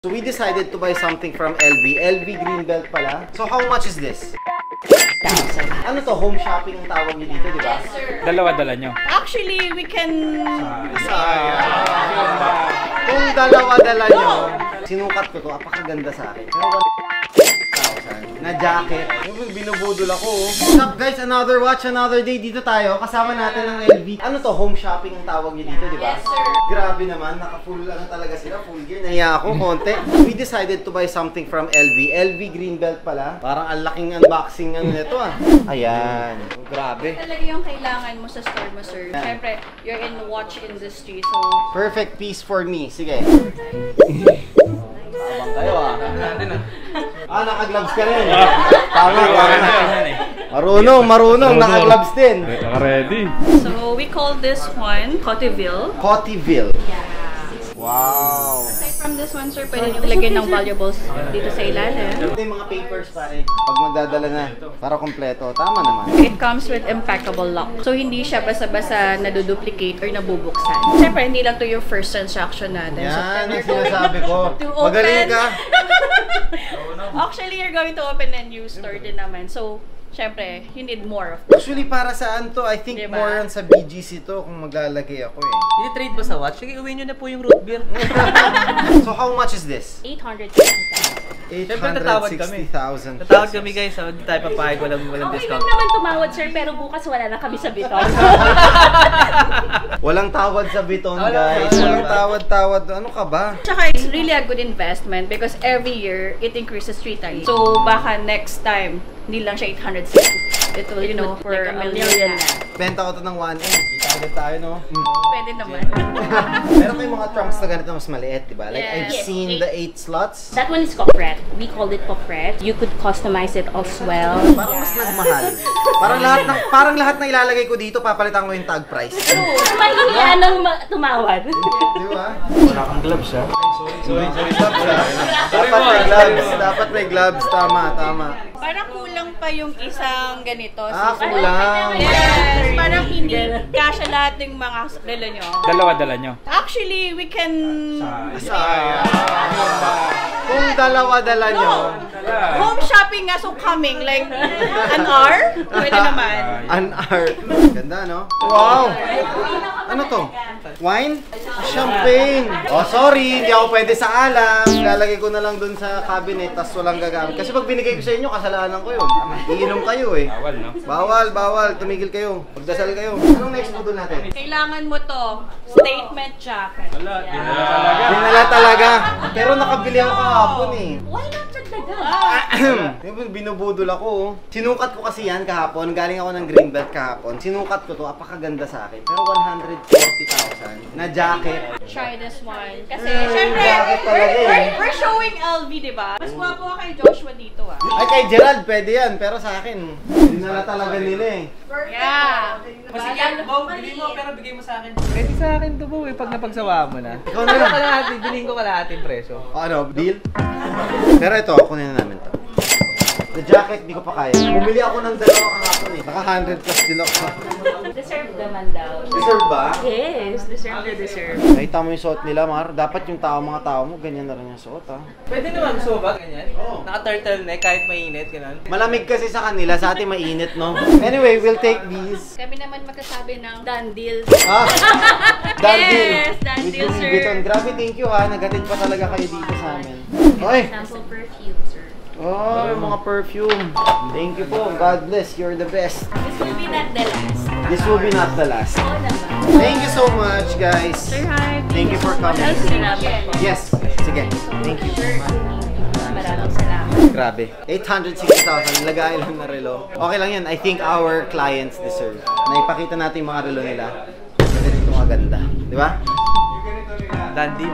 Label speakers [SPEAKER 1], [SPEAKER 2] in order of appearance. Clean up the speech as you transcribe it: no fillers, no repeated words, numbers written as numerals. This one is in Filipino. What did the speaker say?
[SPEAKER 1] So we decided to buy something from LV. LV Greenbelt pala. So how much is this? 1,000. Ano to? Home shopping ang tawag niyo dito, di ba?
[SPEAKER 2] Yes, sir.
[SPEAKER 3] Dalawa-dala nyo.
[SPEAKER 2] Actually, we can...
[SPEAKER 1] Kung dalawa-dala nyo, sinukat ko to, apakaganda sa akin. Pero 1,000 na jacket. Yung binubudol ako. What's up guys? Another watch, another day. Dito tayo. Kasama natin ang LV. Ano to? Home shopping ang tawag niyo dito, di ba?
[SPEAKER 2] Yes, sir.
[SPEAKER 1] Grabe naman. Naka-full ano talaga sila. Full gear. Nahiya ako konti. We decided to buy something from LV. LV Greenbelt pala. Parang ang laking unboxing ano nito ah. Ayan. Grabe.
[SPEAKER 2] Talaga yung kailangan mo sa store mo, sir. Siyempre, you're in the watch industry, so...
[SPEAKER 1] Perfect piece for me. Sige. Abang kayo ah. Naka-gloves ka rin. Tama. Marunong. Naka-gloves din.
[SPEAKER 3] Naka-ready.
[SPEAKER 2] So, we call this one Cotyville.
[SPEAKER 1] Cotyville.
[SPEAKER 2] Yeah.
[SPEAKER 1] Wow.
[SPEAKER 2] Aside from this one, sir, pwede nyo ilagay ng valuables dito sa ilalim.
[SPEAKER 1] Ito yung mga papers pare. Pag magdadala na, para kompleto. Tama naman.
[SPEAKER 2] It comes with impeccable lock. So, hindi siya basta-basta naduduplicate or nabubuksan. Siyempre, hindi lang to yung first transaction natin.
[SPEAKER 1] Yan ang sinasabi ko.
[SPEAKER 2] To open.
[SPEAKER 1] Magaling ka.
[SPEAKER 2] Actually, you're going to open a new store din naman. So, siyempre, you need more of
[SPEAKER 1] Usually para saan to? I think
[SPEAKER 2] diba?
[SPEAKER 1] more on sa BGC to kung maglalagay ako eh.
[SPEAKER 4] I-trade ba sa watch? Sige, uwi nyo na po yung root beer.
[SPEAKER 1] So how much is this?
[SPEAKER 2] 860,000.
[SPEAKER 4] Siyempre, tatawad kami.
[SPEAKER 1] 860,000.
[SPEAKER 4] Tatawag kami guys, hindi tayo papayag, walang
[SPEAKER 5] Okay
[SPEAKER 4] discount.
[SPEAKER 5] lang naman tumawad, sir, pero bukas wala na kami sa Biton.
[SPEAKER 1] Walang tawad sa Biton, guys. Walang tawad-tawad. Ano ka ba?
[SPEAKER 2] Tsaka, it's really a good investment because every year, it increases 3 times. So, baka next time, hindi lang siya 860. It will, you know, for
[SPEAKER 5] like
[SPEAKER 2] a
[SPEAKER 5] a
[SPEAKER 2] million
[SPEAKER 5] million
[SPEAKER 2] na.
[SPEAKER 1] Benta ko to ng 1M. Kita agad tayo, no?
[SPEAKER 2] Pwede naman.
[SPEAKER 1] Meron kayong mga trunks na ganito mas maliit, di ba? Like, I've
[SPEAKER 2] Yes.
[SPEAKER 1] seen the 8 slots.
[SPEAKER 5] That one is Copret. We called it Copret. You could customize it as well.
[SPEAKER 1] Parang mas nagmahal. Parang lahat na ilalagay ko dito, papalitan ko yung tag price.
[SPEAKER 5] Mahihiya nang tumawad.
[SPEAKER 1] Di ba?
[SPEAKER 3] Wala kang gloves ha.
[SPEAKER 1] Sorry. Dapat may gloves. Dapat may gloves. Tama.
[SPEAKER 2] Parang kulang pa yung isang ganito.
[SPEAKER 1] Kulang.
[SPEAKER 2] Yes, parang hindi kasya lahat ng mga relo nyo.
[SPEAKER 3] Dalawa-dala nyo.
[SPEAKER 2] Actually, we can...
[SPEAKER 1] Kung dalawa-dala nyo.
[SPEAKER 2] Home shopping nga, so coming, like an hour? Pwede naman.
[SPEAKER 1] An art. Ganda, no? Wow! Ano to? Wine? Champagne! Oh, sorry. Hindi ako pwede sa alam. Lalagay ko na lang dun sa cabinet, tas walang gagamit. Kasi pag binigay ko sa inyo, kasalanan ko yun. Iinom kayo eh.
[SPEAKER 3] Bawal, no?
[SPEAKER 1] Bawal. Tumigil kayo. Magdasal kayo. Anong next model natin?
[SPEAKER 2] Kailangan mo to. Statement jacket.
[SPEAKER 3] Wala, dinala talaga.
[SPEAKER 1] Dinala talaga. Pero nakabili ako kahapon eh.
[SPEAKER 5] Why not dagdagan?
[SPEAKER 1] Binubudol ako. Sinukat ko kasi yan kahapon. Galing ako ng Greenbelt kahapon. Sinukat ko to. Apakaganda sa akin. Pero 140,000 na jacket.
[SPEAKER 2] Try this one. Kasi,
[SPEAKER 1] jacket talaga eh.
[SPEAKER 2] we're showing LV, diba? Mas guwapo ka kay Joshua dito, ah.
[SPEAKER 1] Ay, kay Gerald, pwede yan. Pero sa akin, dinala talaga nila eh.
[SPEAKER 2] Yeah.
[SPEAKER 4] Sige, Bo, bili mo pero bigay mo sa akin. Pwede sa akin to, Bo, pag napagsawa mo na.
[SPEAKER 1] Ikaw na lang.
[SPEAKER 4] Bilhin ko kalahating presyo.
[SPEAKER 1] O, ano, deal? Pero ito, kunin na namin to. The jacket, di ko pa kaya. Bumili ako ng dalawa kahapon eh. Naka 100 plus din ako.
[SPEAKER 5] Deserve naman daw.
[SPEAKER 1] Deserve ba?
[SPEAKER 5] Yes, deserve.
[SPEAKER 1] Nakita mo yung suot nila, Mar. Dapat yung mga tao mo, ganyan na rin yung suot, ha?
[SPEAKER 4] Pwede naman gusto ba ganyan? Naka-turtleneck kahit mainit, ganun.
[SPEAKER 1] Malamig kasi sa kanila, sa atin mainit, no? Anyway, we'll take these.
[SPEAKER 2] Kami naman magkasabi ng done deal.
[SPEAKER 1] Done deal.
[SPEAKER 2] Yes, done
[SPEAKER 1] With
[SPEAKER 2] deal,
[SPEAKER 1] Louis
[SPEAKER 2] sir.
[SPEAKER 1] Vuitton. Grabe, thank you ha. Nagatid pa talaga kayo dito sa amin. Oy!
[SPEAKER 5] Sample perfume, sir.
[SPEAKER 1] Oh, yung mga perfume. Thank you po. God bless. You're the best.
[SPEAKER 5] This will be not the last.
[SPEAKER 1] This will be not the last.
[SPEAKER 5] Oo naman.
[SPEAKER 1] Thank you so much, guys.
[SPEAKER 2] Sir, hi.
[SPEAKER 1] Thank you for coming.
[SPEAKER 5] Salamat po.
[SPEAKER 1] Yes. Sige. Thank you.
[SPEAKER 5] Maraming salamat.
[SPEAKER 1] Grabe. 860,000. Lagay lang na relo. Okay lang yan. I think our clients deserve. Naipakita natin yung mga relo nila. Ganito maganda. Di ba?
[SPEAKER 4] Dandy.